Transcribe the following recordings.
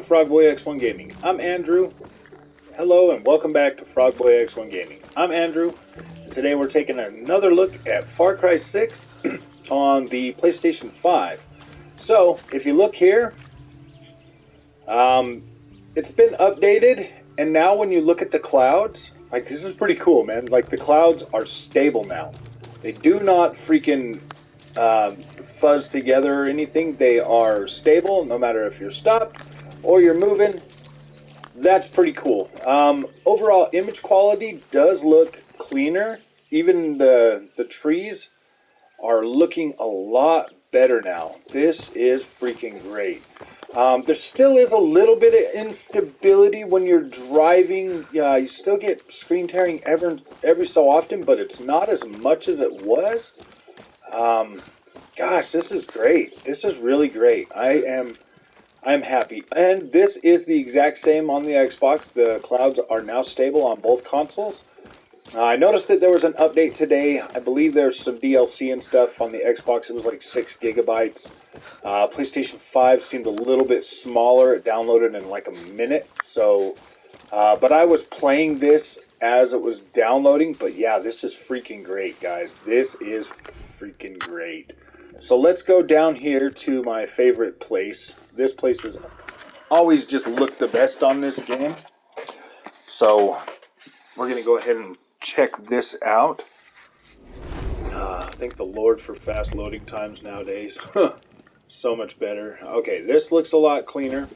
Frogboy X1 Gaming. I'm Andrew. Hello and welcome back to Frogboy X1 Gaming. I'm Andrew, and today we're taking another look at Far Cry 6 on the PlayStation 5. So, if you look here, it's been updated, and now when you look at the clouds, like, this is pretty cool, man. Like, the clouds are stable now. They do not freaking fuzz together or anything. They are stable no matter if you're stopped or you're moving. That's pretty cool. Overall image quality does look cleaner. Even the trees are looking a lot better now. This is freaking great. There still is a little bit of instability when you're driving. You still get screen tearing every so often, but it's not as much as it was. Gosh, this is great. This is really great. I'm happy. And this is the exact same on the Xbox. The clouds are now stable on both consoles. I noticed that there was an update today. I believe there's some DLC and stuff on the Xbox. It was like 6 gigabytes. PlayStation 5 seemed a little bit smaller. It downloaded in like a minute. So, but I was playing this as it was downloading. But yeah, this is freaking great, guys. This is freaking great. So let's go down here to my favorite place. This place has always just looked the best on this game. So we're going to go ahead and check this out. Thank the Lord for fast loading times nowadays. So much better. Okay, this looks a lot cleaner.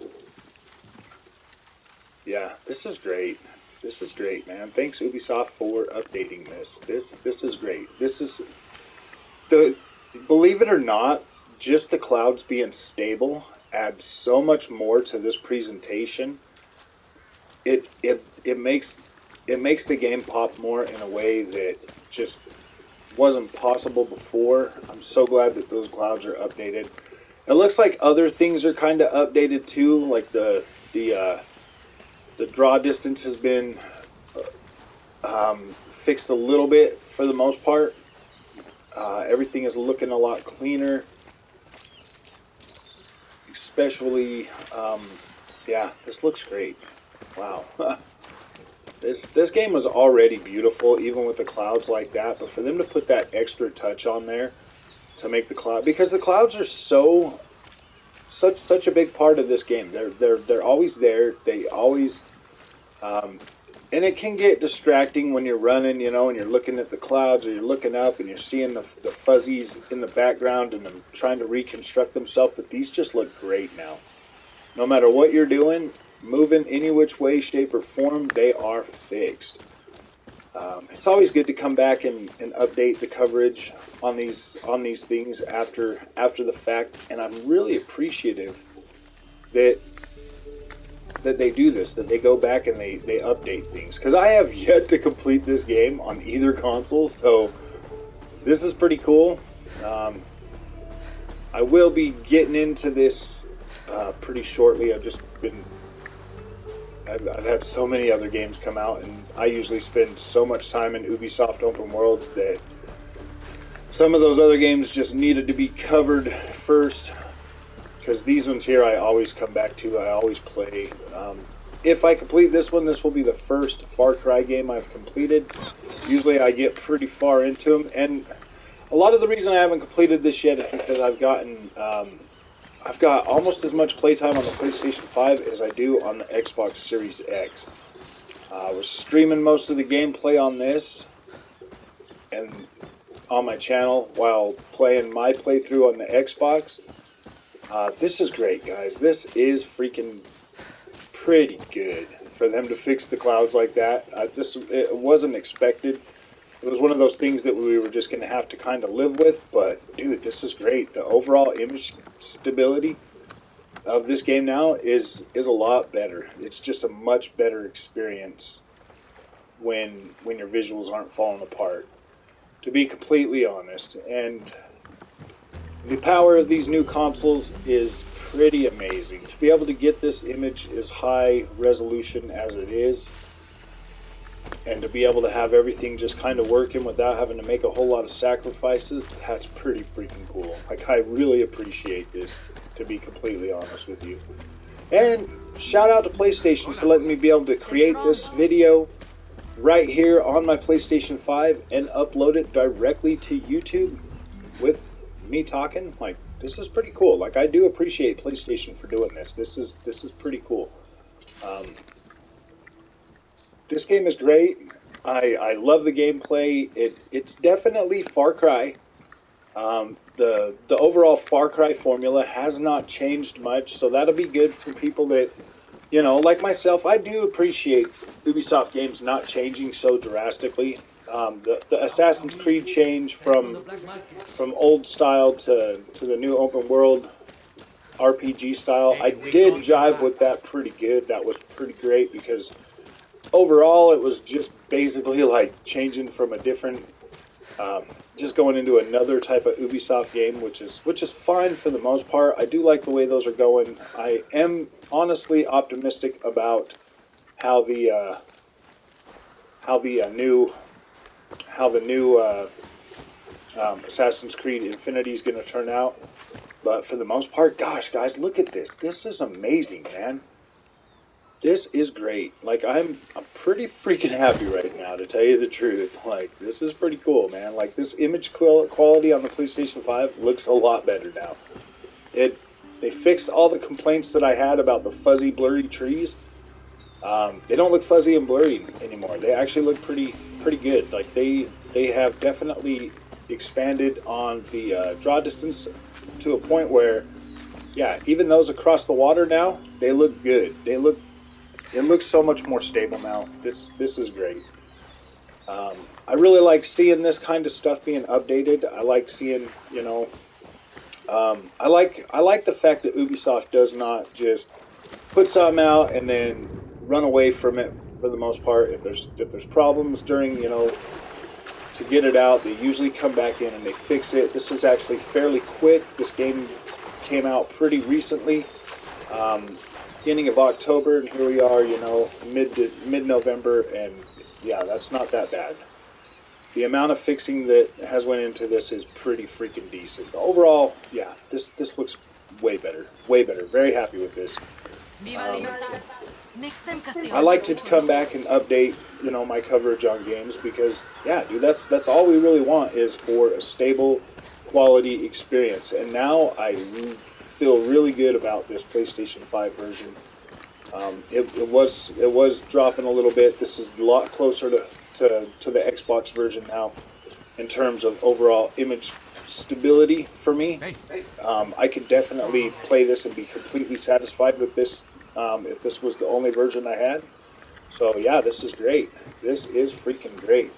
Yeah, this is great. This is great, man. Thanks Ubisoft for updating this. This is great. This is the believe it or not, just the clouds being stable adds so much more to this presentation. It makes the game pop more in a way that just wasn't possible before. I'm so glad that those clouds are updated. It looks like other things are kind of updated too, like the draw distance has been fixed a little bit for the most part. Everything is looking a lot cleaner, especially, yeah, this looks great. Wow. This game was already beautiful, even with the clouds like that, but for them to put that extra touch on there to make the cloud, because the clouds are such a big part of this game. They're always there. They always, and it can get distracting when you're running, you know, and you're looking at the clouds, or you're looking up and you're seeing the fuzzies in the background and them trying to reconstruct themselves. But these just look great now. No matter what you're doing, moving any which way, shape, or form, they are fixed. It's always good to come back and update the coverage on these things after the fact, and I'm really appreciative that they do this, that they go back and they update things, because I have yet to complete this game on either console, so this is pretty cool. I will be getting into this pretty shortly. I've had so many other games come out, and I usually spend so much time in Ubisoft open worlds that some of those other games just needed to be covered first, because these ones here I always come back to, I always play. If I complete this one, this will be the first Far Cry game I've completed. Usually I get pretty far into them, and a lot of the reason I haven't completed this yet is because I've got almost as much playtime on the PlayStation 5 as I do on the Xbox Series X. I was streaming most of the gameplay on this and on my channel while playing my playthrough on the Xbox. This is great, guys. This is freaking pretty good for them to fix the clouds like that. It wasn't expected. It was one of those things that we were just going to have to kind of live with, but dude, this is great. The overall image stability of this game now is a lot better. It's just a much better experience when your visuals aren't falling apart, to be completely honest. And the power of these new consoles is pretty amazing. To be able to get this image as high resolution as it is, and to be able to have everything just kind of working without having to make a whole lot of sacrifices, that's pretty freaking cool. Like, I really appreciate this, to be completely honest with you. And shout out to PlayStation for letting me be able to create this video right here on my PlayStation 5 and upload it directly to YouTube with me talking. Like, this is pretty cool. Like, I do appreciate PlayStation for doing this. This is pretty cool. This game is great. I love the gameplay. It's definitely Far Cry. The overall Far Cry formula has not changed much, so that'll be good for people that, you know, like myself. I do appreciate Ubisoft games not changing so drastically. The Assassin's Creed change from old style to the new open world RPG style, I did jive with that pretty good. That was pretty great because overall it was just basically like changing from a different, just going into another type of Ubisoft game, which is fine for the most part. I do like the way those are going. I am honestly optimistic about how the new Assassin's Creed Infinity is going to turn out. But for the most part, gosh, guys, look at this. This is amazing, man. This is great. Like, I'm pretty freaking happy right now, to tell you the truth. Like, this is pretty cool, man. Like, this image quality on the PlayStation 5 looks a lot better now. They fixed all the complaints that I had about the fuzzy, blurry trees. They don't look fuzzy and blurry anymore. They actually look pretty good. Like, they have definitely expanded on the draw distance to a point where, yeah, even those across the water now, they look good. It looks so much more stable now. This is great. I really like seeing this kind of stuff being updated. I like seeing, you know, I like the fact that Ubisoft does not just put something out and then run away from it for the most part. If there's problems during, you know, to get it out, they usually come back in and they fix it. This is actually fairly quick. This game came out pretty recently, beginning of October, and here we are, you know, mid-November, and yeah, that's not that bad. The amount of fixing that has went into this is pretty freaking decent. Overall, yeah, this looks way better, way better. Very happy with this. I like to come back and update, you know, my coverage on games because, yeah, dude, that's all we really want is for a stable, quality experience. And now I feel really good about this PlayStation 5 version. It was dropping a little bit. This is a lot closer to the Xbox version now in terms of overall image stability for me. I could definitely play this and be completely satisfied with this if this was the only version I had. So yeah, this is great. This is freaking great.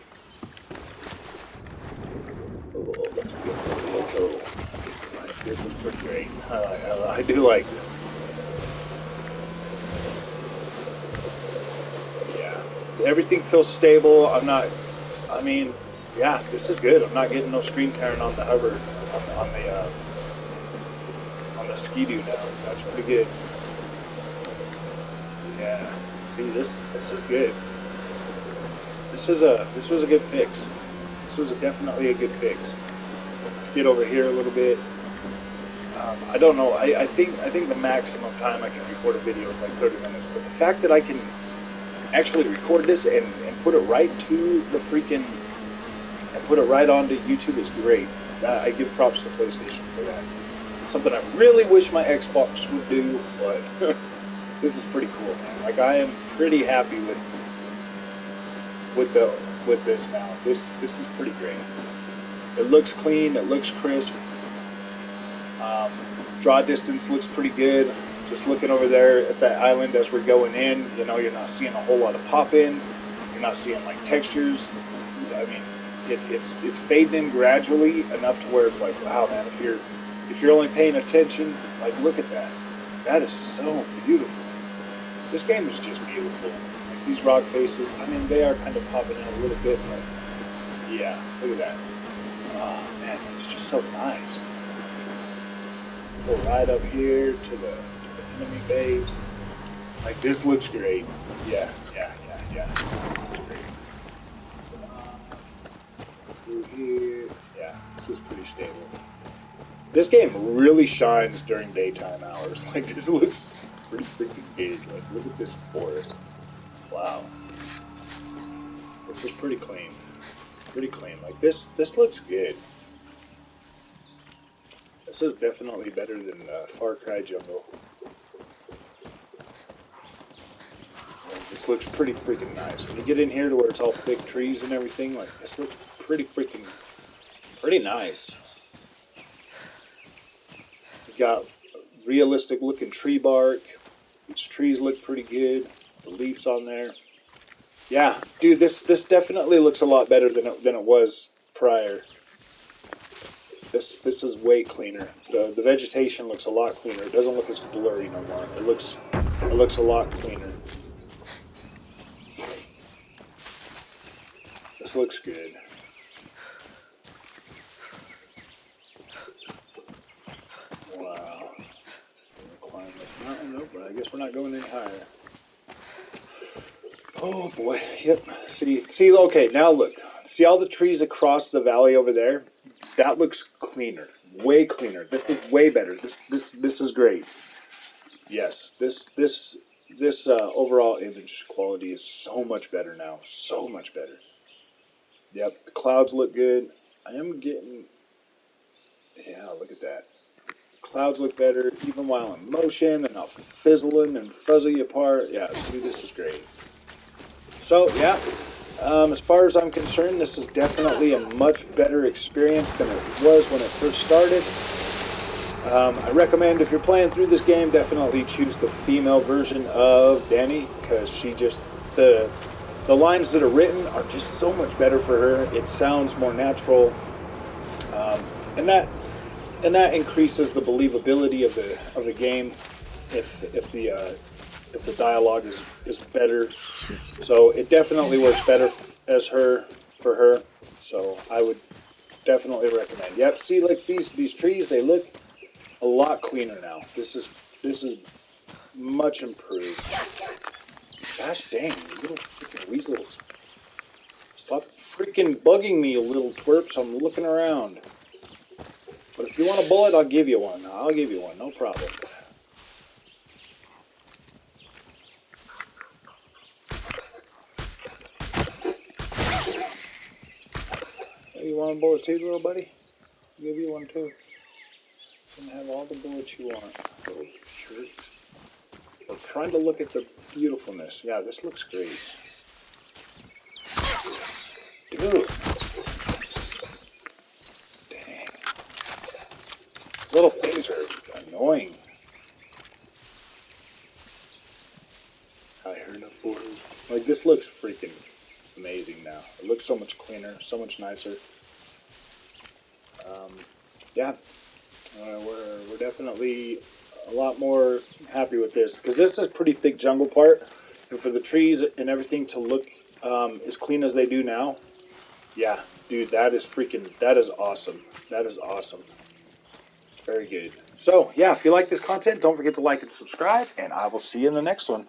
Oh, let's get the logo. Like, this is pretty great. I do like this. Yeah, everything feels stable. I mean, yeah, this is good. I'm not getting no screen tearing on the hover on the Ski-Doo now. That's pretty good. Yeah, see, this is good. This was a good fix. This was definitely a good fix. Let's get over here a little bit. I don't know. I think the maximum time I can record a video is like 30 minutes. But the fact that I can actually record this and put it right to the freaking and put it right onto YouTube is great. I give props to PlayStation for that. Something I really wish my Xbox would do, but this is pretty cool, man. Like, I am pretty happy with this now. This is pretty great. It looks clean. It looks crisp. Draw distance looks pretty good. Just looking over there at that island as we're going in, you know, you're not seeing a whole lot of pop in. You're not seeing like textures. I mean, it's fading in gradually enough to where it's like, wow, man, if you're only paying attention, like, look at that. That is so beautiful. This game is just beautiful. Like, these rock faces, I mean, they are kind of popping in a little bit, but yeah, look at that. Oh man, it's just so nice. Go right up here to the enemy base. Like, this looks great. Yeah. This is great. Through here. Yeah, this is pretty stable. This game really shines during daytime hours. Like, this looks pretty freaking good. Like, look at this forest. Wow. This is pretty clean. Pretty clean. Like, this looks good. This is definitely better than Farcry Jungle. Like, this looks pretty freaking nice. When you get in here to where it's all thick trees and everything, like, this looks pretty nice. You got realistic looking tree bark. These trees look pretty good. The leaves on there. Yeah, dude, this definitely looks a lot better than it was prior. This is way cleaner. The vegetation looks a lot cleaner. It doesn't look as blurry no more. It looks a lot cleaner. This looks good. Wow. Climb this mountain. Nope, but I guess we're not going any higher. Oh boy. Yep. See. Okay. Now look. See all the trees across the valley over there? That looks cleaner. Way cleaner. This is way better. This is great. Yes. This overall image quality is so much better now. So much better. Yep. The clouds look good. I am getting. Yeah. Look at that. Clouds look better even while in motion and not fizzling and fuzzy apart. Yeah. See, this is great. So, yeah, as far as I'm concerned, this is definitely a much better experience than it was when it first started. I recommend if you're playing through this game, definitely choose the female version of Danny, because she just, the lines that are written are just so much better for her. It sounds more natural, and that increases the believability of the game if the dialogue is better. So it definitely works better as for her. So I would definitely recommend. Yep. See, like these trees, they look a lot cleaner now. This is much improved. Gosh dang, you little freaking weasels! Stop freaking bugging me, you little twerps. I'm looking around. But if you want a bullet, I'll give you one. I'll give you one. No problem. You want a bullet too, little buddy? I'll give you one too. You can have all the bullets you want. Little jerks. We're trying to look at the beautifulness. Yeah, this looks great. Ew. Dang. Little things are annoying. I heard a forest. Like, this looks freaking amazing now. It looks so much cleaner, so much nicer. Yeah, we're definitely a lot more happy with this, because this is pretty thick jungle part, and for the trees and everything to look as clean as they do now, yeah, dude, that is awesome. That is awesome. Very good. So, yeah, if you like this content, don't forget to like and subscribe, and I will see you in the next one.